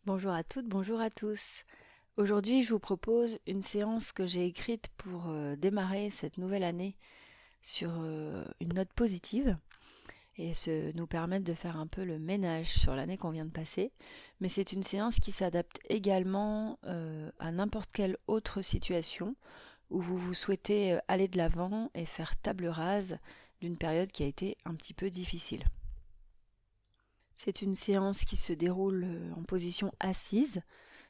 Bonjour à toutes, bonjour à tous. Aujourd'hui, je vous propose une séance que j'ai écrite pour démarrer cette nouvelle année sur une note positive et nous permettre de faire un peu le ménage sur l'année qu'on vient de passer. Mais c'est une séance qui s'adapte également à n'importe quelle autre situation où vous souhaitez aller de l'avant et faire table rase d'une période qui a été un petit peu difficile. C'est une séance qui se déroule en position assise.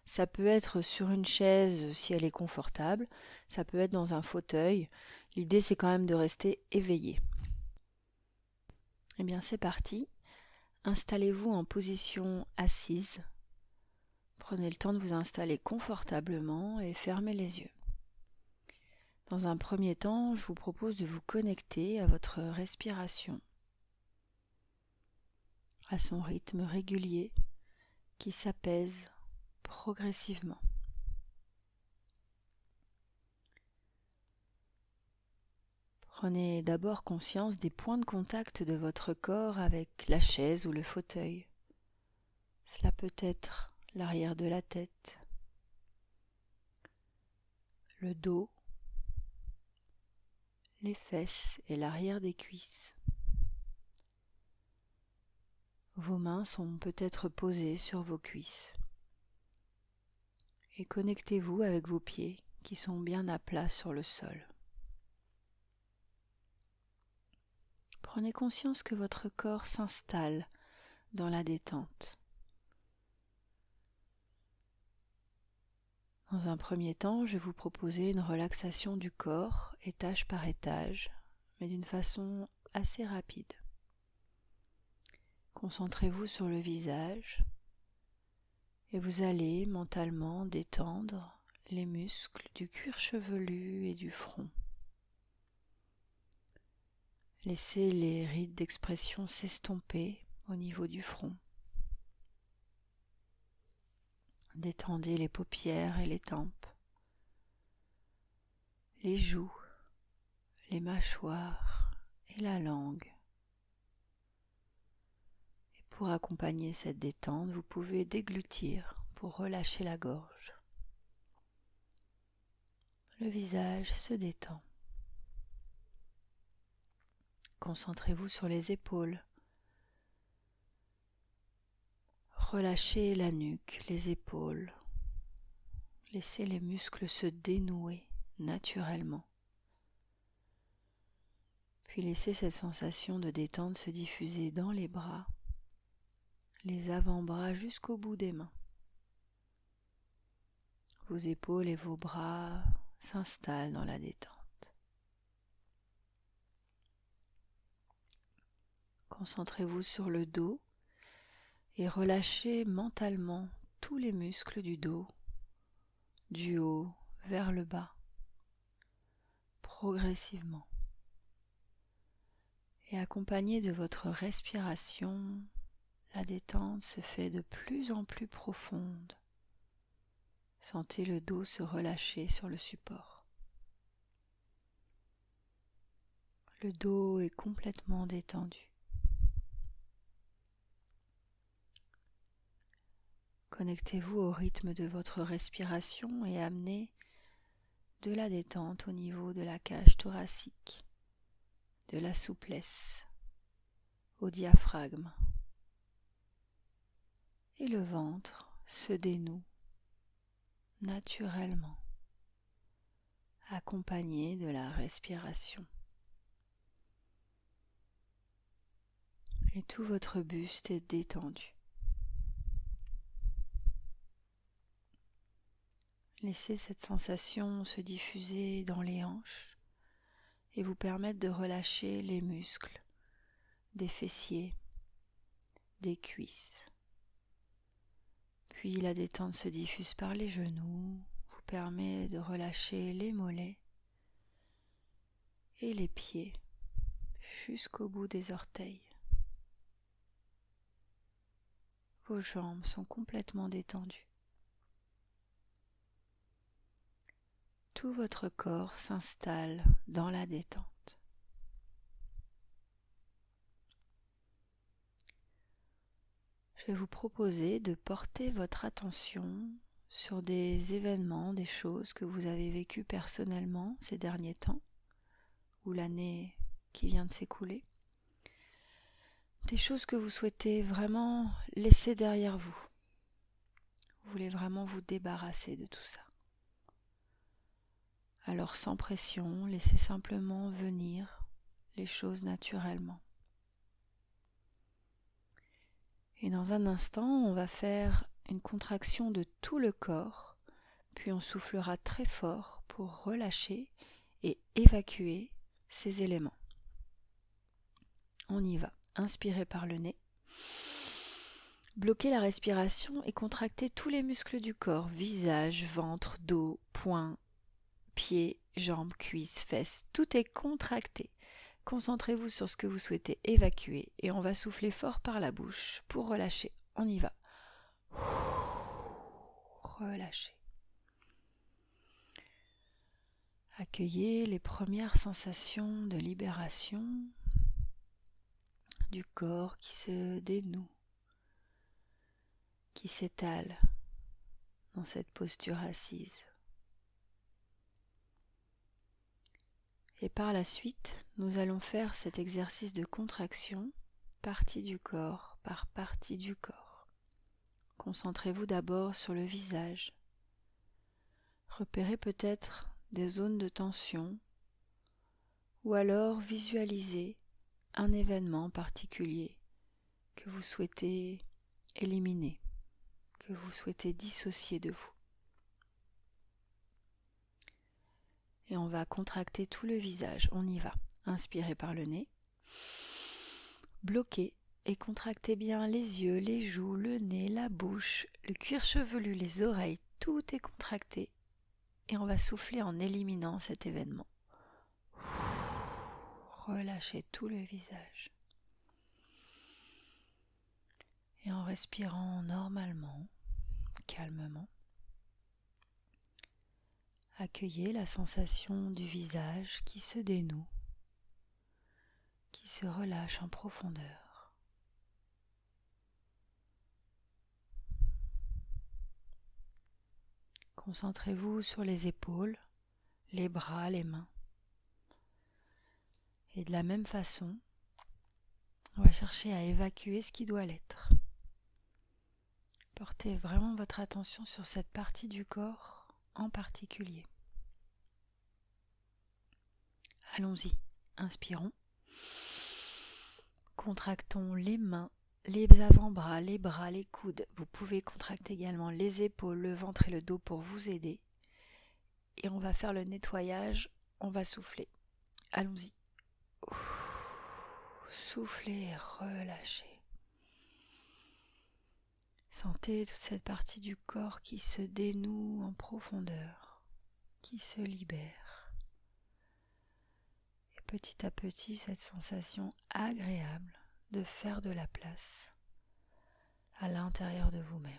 Ça peut être sur une chaise si elle est confortable, ça peut être dans un fauteuil. L'idée c'est quand même de rester éveillé. Eh bien c'est parti. Installez-vous en position assise. Prenez le temps de vous installer confortablement et fermez les yeux. Dans un premier temps, je vous propose de vous connecter à votre respiration, à son rythme régulier qui s'apaise progressivement. Prenez d'abord conscience des points de contact de votre corps avec la chaise ou le fauteuil. Cela peut être l'arrière de la tête, le dos, les fesses et l'arrière des cuisses. Vos mains sont peut-être posées sur vos cuisses. Et connectez-vous avec vos pieds qui sont bien à plat sur le sol. Prenez conscience que votre corps s'installe dans la détente. Dans un premier temps, je vais vous proposer une relaxation du corps, étage par étage, mais d'une façon assez rapide. Concentrez-vous sur le visage et vous allez mentalement détendre les muscles du cuir chevelu et du front. Laissez les rides d'expression s'estomper au niveau du front. Détendez les paupières et les tempes, les joues, les mâchoires et la langue. Et pour accompagner cette détente, vous pouvez déglutir pour relâcher la gorge. Le visage se détend. Concentrez-vous sur les épaules. Relâchez la nuque, les épaules. Laissez les muscles se dénouer naturellement. Puis laissez cette sensation de détente se diffuser dans les bras, les avant-bras jusqu'au bout des mains. Vos épaules et vos bras s'installent dans la détente. Concentrez-vous sur le dos et relâchez mentalement tous les muscles du dos, du haut vers le bas, progressivement. Et accompagné de votre respiration, la détente se fait de plus en plus profonde. Sentez le dos se relâcher sur le support. Le dos est complètement détendu. Connectez-vous au rythme de votre respiration et amenez de la détente au niveau de la cage thoracique, de la souplesse au diaphragme. Et le ventre se dénoue naturellement, accompagné de la respiration. Et tout votre buste est détendu. Laissez cette sensation se diffuser dans les hanches et vous permettre de relâcher les muscles des fessiers, des cuisses. Puis la détente se diffuse par les genoux, vous permet de relâcher les mollets et les pieds jusqu'au bout des orteils. Vos jambes sont complètement détendues. Tout votre corps s'installe dans la détente. je vais vous proposer de porter votre attention sur des événements, des choses que vous avez vécues personnellement ces derniers temps, ou l'année qui vient de s'écouler. Des choses que vous souhaitez vraiment laisser derrière vous. Vous voulez vraiment vous débarrasser de tout ça. Alors sans pression, laissez simplement venir les choses naturellement. Et dans un instant, on va faire une contraction de tout le corps, puis on soufflera très fort pour relâcher et évacuer ces éléments. On y va. Inspirez par le nez. Bloquez la respiration et contractez tous les muscles du corps, visage, ventre, dos, poings, pieds, jambes, cuisses, fesses. Tout est contracté. Concentrez-vous sur ce que vous souhaitez évacuer et on va souffler fort par la bouche pour relâcher. On y va. Relâchez. Accueillez les premières sensations de libération du corps qui se dénoue, qui s'étale dans cette posture assise. Et par la suite, nous allons faire cet exercice de contraction, partie du corps par partie du corps. Concentrez-vous d'abord sur le visage. Repérez peut-être des zones de tension ou alors visualisez un événement particulier que vous souhaitez éliminer, que vous souhaitez dissocier de vous. Et on va contracter tout le visage. On y va. Inspirez par le nez. Bloquez et contractez bien les yeux, les joues, le nez, la bouche, le cuir chevelu, les oreilles. Tout est contracté. Et on va souffler en éliminant cet événement. Relâchez tout le visage. Et en respirant normalement, calmement, accueillez la sensation du visage qui se dénoue, qui se relâche en profondeur. Concentrez-vous sur les épaules, les bras, les mains. Et de la même façon, on va chercher à évacuer ce qui doit l'être. Portez vraiment votre attention sur cette partie du corps en particulier. Allons-y, inspirons. Contractons les mains, les avant-bras, les bras, les coudes. Vous pouvez contracter également les épaules, le ventre et le dos pour vous aider. Et on va faire le nettoyage, on va souffler. Allons-y. Soufflez, relâchez. Sentez toute cette partie du corps qui se dénoue en profondeur, qui se libère. Et petit à petit, cette sensation agréable de faire de la place à l'intérieur de vous-même.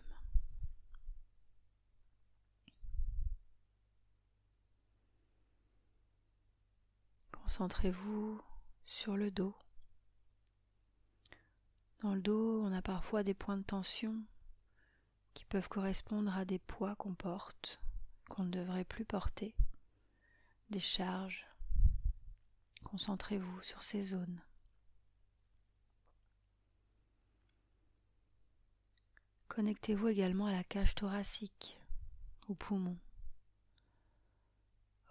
Concentrez-vous sur le dos. Dans le dos, on a parfois des points de tension qui peuvent correspondre à des poids qu'on porte, qu'on ne devrait plus porter, des charges. Concentrez-vous sur ces zones. Connectez-vous également à la cage thoracique, aux poumons.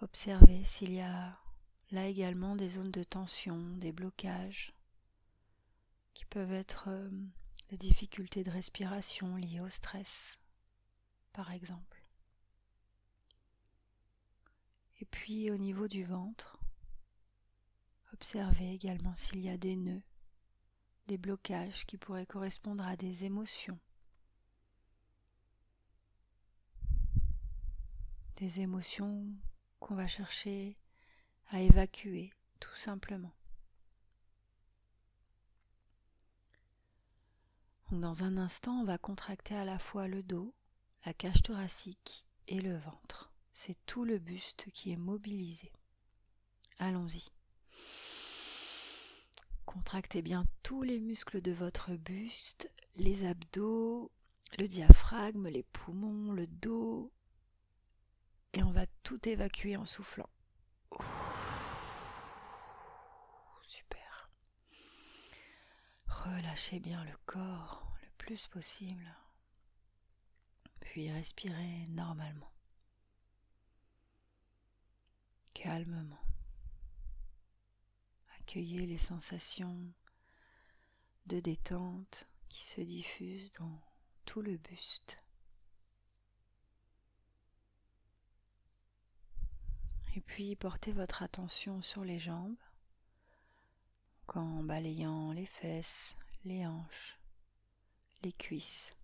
Observez s'il y a là également des zones de tension, des blocages qui peuvent être des difficultés de respiration liées au stress, par exemple. Et puis au niveau du ventre, observez également s'il y a des nœuds, des blocages qui pourraient correspondre à des émotions. Des émotions qu'on va chercher à évacuer, tout simplement. Donc dans un instant, on va contracter à la fois le dos, la cage thoracique et le ventre. C'est tout le buste qui est mobilisé. Allons-y. Contractez bien tous les muscles de votre buste, les abdos, le diaphragme, les poumons, le dos. Et on va tout évacuer en soufflant. Super. Relâchez bien le corps le plus possible. Puis respirez normalement. Calmement. Accueillez les sensations de détente qui se diffusent dans tout le buste. Et puis portez votre attention sur les jambes, en balayant les fesses, les hanches, les cuisses,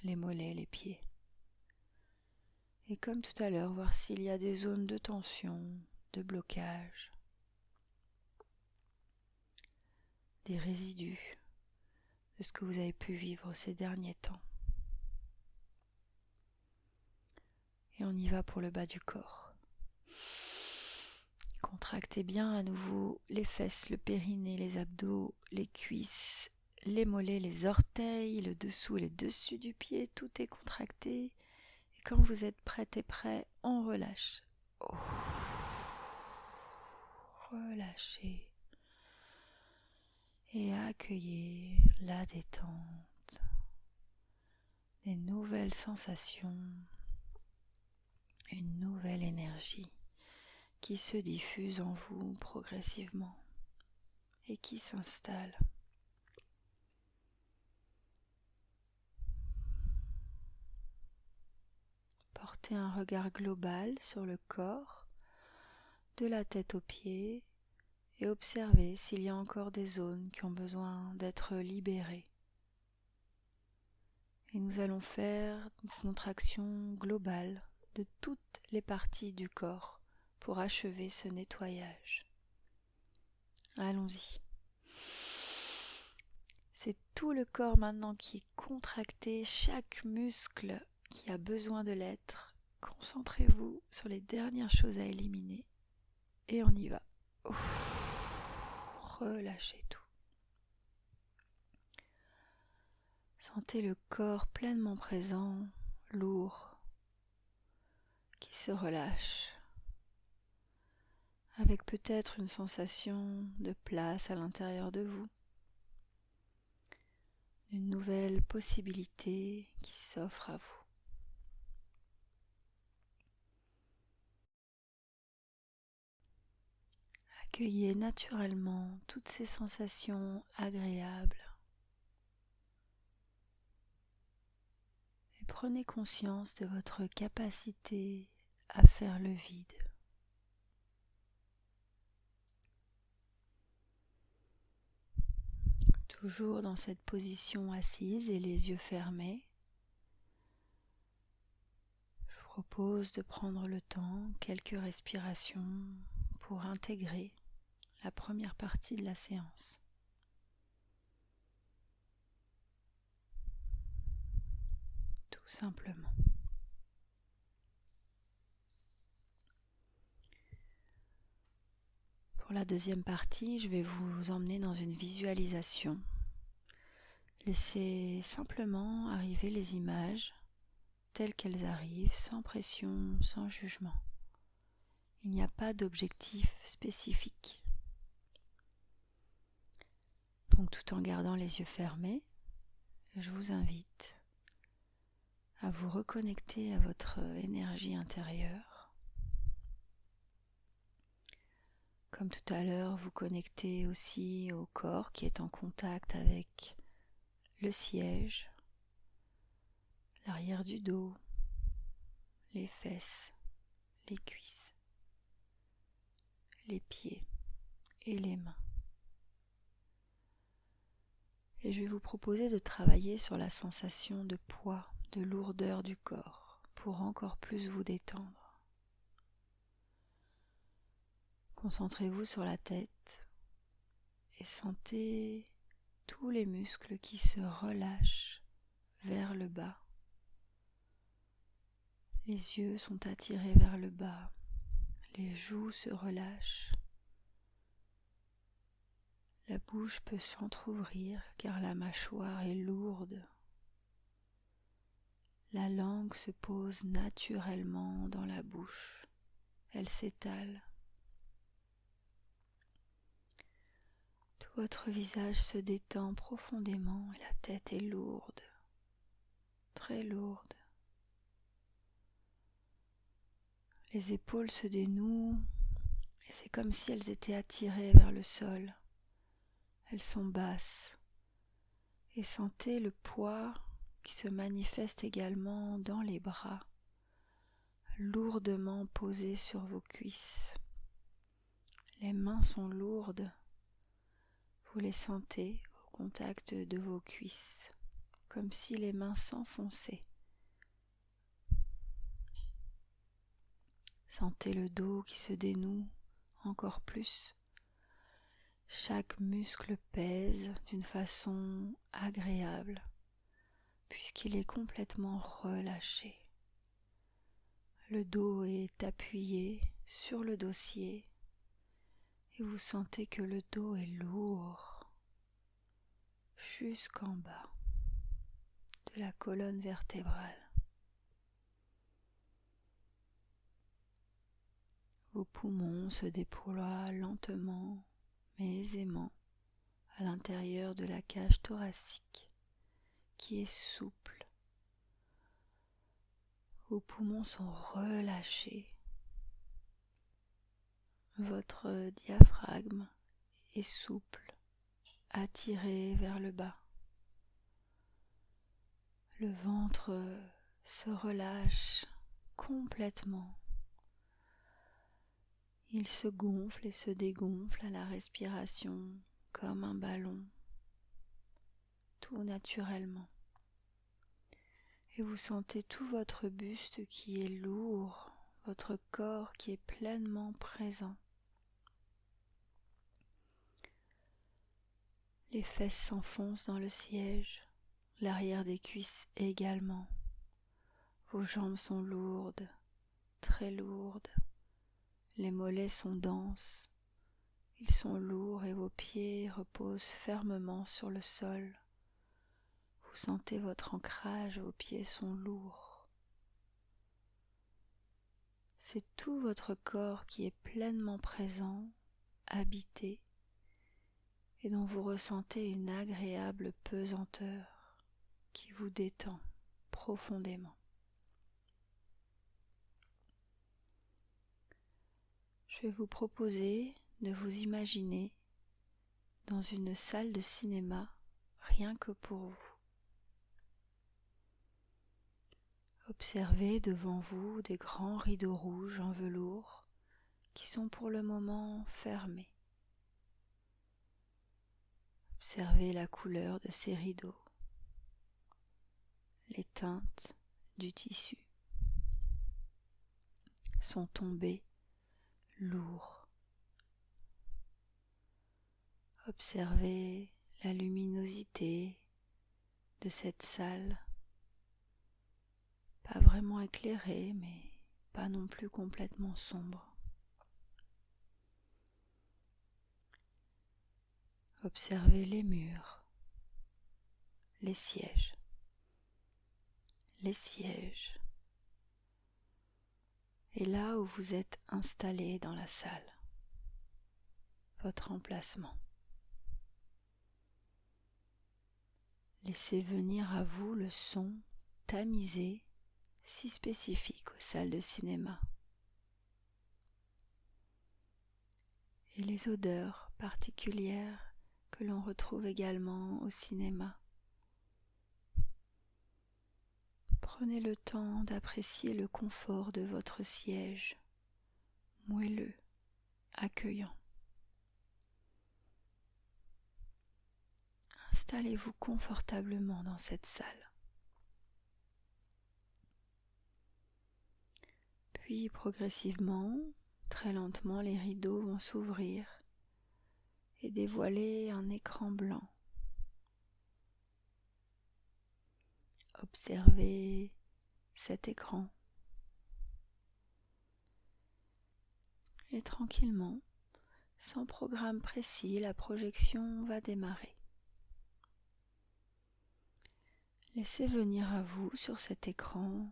les mollets, les pieds. Et comme tout à l'heure, voir s'il y a des zones de tension, de blocage, des résidus de ce que vous avez pu vivre ces derniers temps. Et on y va pour le bas du corps. Contractez bien à nouveau les fesses, le périnée, les abdos, les cuisses, les mollets, les orteils, le dessous et le dessus du pied. Tout est contracté. Et quand vous êtes prête et prêt, on relâche. Relâchez. Et accueillez la détente, des nouvelles sensations, une nouvelle énergie qui se diffuse en vous progressivement et qui s'installe. Portez un regard global sur le corps, de la tête aux pieds, et observez s'il y a encore des zones qui ont besoin d'être libérées. Et nous allons faire une contraction globale de toutes les parties du corps pour achever ce nettoyage. Allons-y. C'est tout le corps maintenant qui est contracté, chaque muscle qui a besoin de l'être. Concentrez-vous sur les dernières choses à éliminer et on y va. Relâchez tout. Sentez le corps pleinement présent, lourd, qui se relâche, avec peut-être une sensation de place à l'intérieur de vous, une nouvelle possibilité qui s'offre à vous. Accueillez naturellement toutes ces sensations agréables et prenez conscience de votre capacité à faire le vide. Toujours dans cette position assise et les yeux fermés, je vous propose de prendre le temps, quelques respirations pour intégrer la première partie de la séance. Tout simplement. Pour la deuxième partie, je vais vous emmener dans une visualisation. Laissez simplement arriver les images telles qu'elles arrivent, sans pression, sans jugement. Il n'y a pas d'objectif spécifique. Donc tout en gardant les yeux fermés, je vous invite à vous reconnecter à votre énergie intérieure. Comme tout à l'heure, vous connectez aussi au corps qui est en contact avec le siège, l'arrière du dos, les fesses, les cuisses, les pieds et les mains. Et je vais vous proposer de travailler sur la sensation de poids, de lourdeur du corps pour encore plus vous détendre. Concentrez-vous sur la tête et sentez tous les muscles qui se relâchent vers le bas. Les yeux sont attirés vers le bas, les joues se relâchent, La bouche peut s'entr'ouvrir car la mâchoire est lourde. La langue se pose naturellement dans la bouche. Elle s'étale. Tout votre visage se détend profondément et la tête est lourde, très lourde. Les épaules se dénouent et c'est comme si elles étaient attirées vers le sol. Elles sont basses. Et sentez le poids qui se manifeste également dans les bras, lourdement posés sur vos cuisses. Les mains sont lourdes. Vous les sentez au contact de vos cuisses, comme si les mains s'enfonçaient. Sentez le dos qui se dénoue encore plus. Chaque muscle pèse d'une façon agréable, puisqu'il est complètement relâché. Le dos est appuyé sur le dossier et vous sentez que le dos est lourd jusqu'en bas de la colonne vertébrale. Vos poumons se déploient lentement mais aisément à l'intérieur de la cage thoracique qui est souple. Vos poumons sont relâchés. Votre diaphragme est souple, attiré vers le bas. Le ventre se relâche complètement. Il se gonfle et se dégonfle à la respiration comme un ballon, tout naturellement. Et vous sentez tout votre buste qui est lourd, votre corps qui est pleinement présent. Les fesses s'enfoncent dans le siège, l'arrière des cuisses également. Vos jambes sont lourdes, très lourdes. Les mollets sont denses, ils sont lourds et vos pieds reposent fermement sur le sol. Vous sentez votre ancrage, vos pieds sont lourds. C'est tout votre corps qui est pleinement présent, habité, et dont vous ressentez une agréable pesanteur qui vous détend profondément. Je vais vous proposer de vous imaginer dans une salle de cinéma rien que pour vous. Observez devant vous des grands rideaux rouges en velours qui sont pour le moment fermés. Observez la couleur de ces rideaux, les teintes du tissu sont tombées lourds. Observez la luminosité de cette salle, pas vraiment éclairée, mais pas non plus complètement sombre. Observez les murs, les sièges, et là où vous êtes installé dans la salle, votre emplacement. Laissez venir à vous le son tamisé, si spécifique aux salles de cinéma, et les odeurs particulières que l'on retrouve également au cinéma. Prenez le temps d'apprécier le confort de votre siège, moelleux, accueillant. Installez-vous confortablement dans cette salle. Puis progressivement, très lentement, les rideaux vont s'ouvrir et dévoiler un écran blanc. Observez cet écran et tranquillement, Sans programme précis, la projection va démarrer. Laissez venir à vous sur cet écran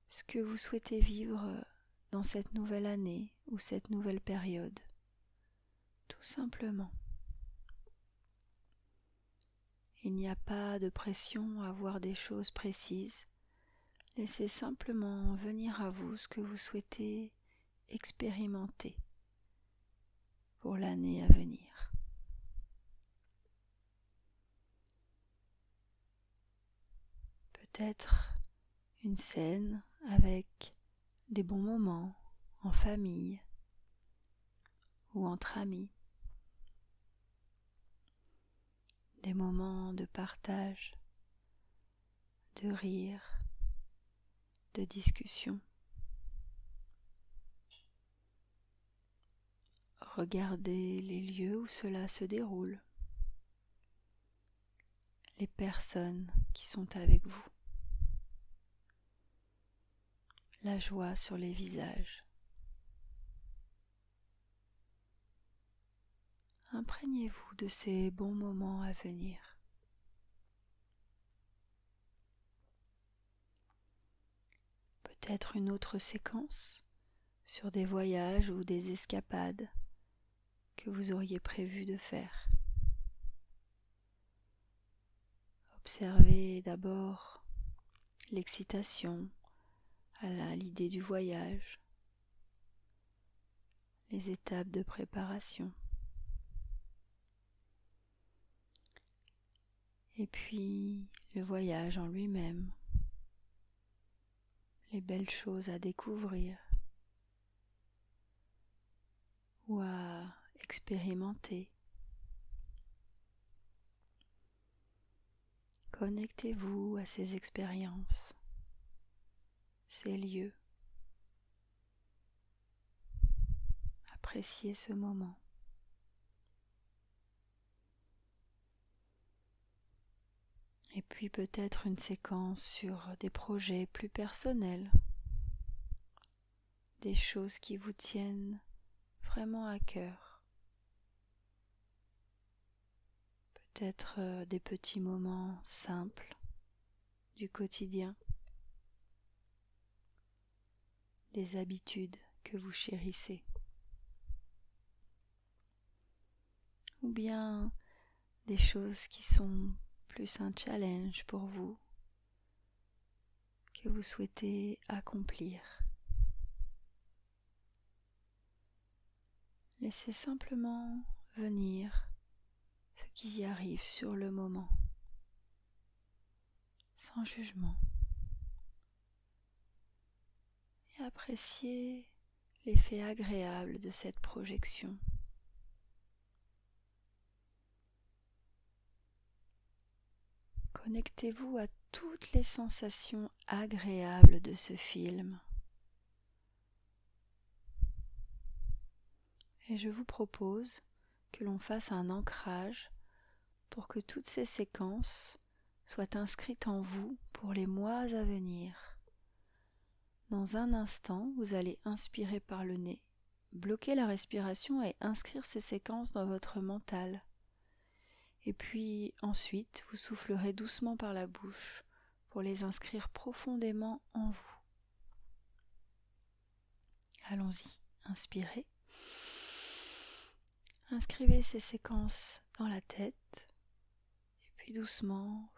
ce que vous souhaitez vivre dans cette nouvelle année ou cette nouvelle période, tout simplement. Il n'y a pas de pression à voir des choses précises. Laissez simplement venir à vous ce que vous souhaitez expérimenter pour l'année à venir. Peut-être une scène avec des bons moments en famille ou entre amis. Des moments de partage, de rire, de discussion. Regardez les lieux où cela se déroule, les personnes qui sont avec vous, la joie sur les visages. Imprégnez-vous de ces bons moments à venir. Peut-être une autre séquence sur des voyages ou des escapades que vous auriez prévu de faire. Observez d'abord l'excitation à l'idée du voyage, les étapes de préparation. Et puis le voyage en lui-même, les belles choses à découvrir ou à expérimenter. Connectez-vous à ces expériences, ces lieux. Appréciez ce moment. Et puis peut-être une séquence sur des projets plus personnels, des choses qui vous tiennent vraiment à cœur. Peut-être des petits moments simples du quotidien, des habitudes que vous chérissez. Ou bien des choses qui sont plus un challenge pour vous, que vous souhaitez accomplir. Laissez simplement venir ce qui y arrive sur le moment, sans jugement. Et appréciez l'effet agréable de cette projection. Connectez-vous à toutes les sensations agréables de ce film. Et je vous propose que l'on fasse un ancrage pour que toutes ces séquences soient inscrites en vous pour les mois à venir. Dans un instant, vous allez inspirer par le nez, bloquer la respiration et inscrire ces séquences dans votre mental. Et puis ensuite, vous soufflerez doucement par la bouche pour les inscrire profondément en vous. Allons-y, inspirez. Inscrivez ces séquences dans la tête et puis doucement,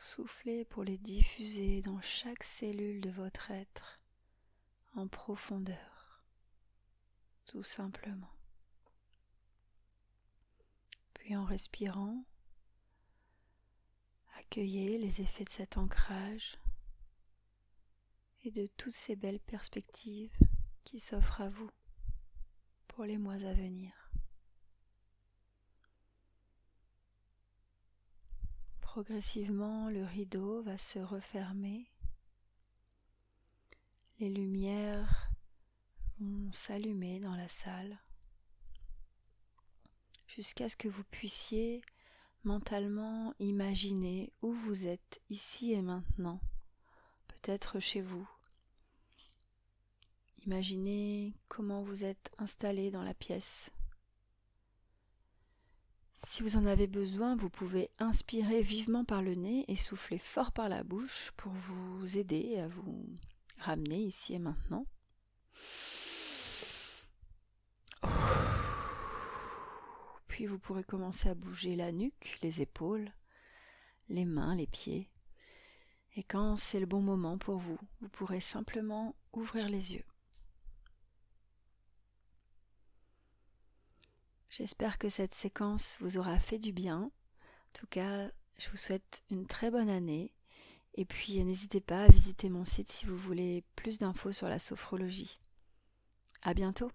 soufflez pour les diffuser dans chaque cellule de votre être en profondeur, tout simplement. Puis en respirant, accueillez les effets de cet ancrage et de toutes ces belles perspectives qui s'offrent à vous pour les mois à venir. Progressivement, le rideau va se refermer, les lumières vont s'allumer dans la salle jusqu'à ce que vous puissiez mentalement imaginer où vous êtes ici et maintenant, peut-être chez vous. Imaginez comment vous êtes installé dans la pièce. Si vous en avez besoin, vous pouvez inspirer vivement par le nez et souffler fort par la bouche pour vous aider à vous ramener ici et maintenant. Puis vous pourrez commencer à bouger la nuque, les épaules, les mains, les pieds. Et quand c'est le bon moment pour vous, vous pourrez simplement ouvrir les yeux. J'espère que cette séquence vous aura fait du bien. En tout cas, je vous souhaite une très bonne année. Et puis n'hésitez pas à visiter mon site si vous voulez plus d'infos sur la sophrologie. À bientôt!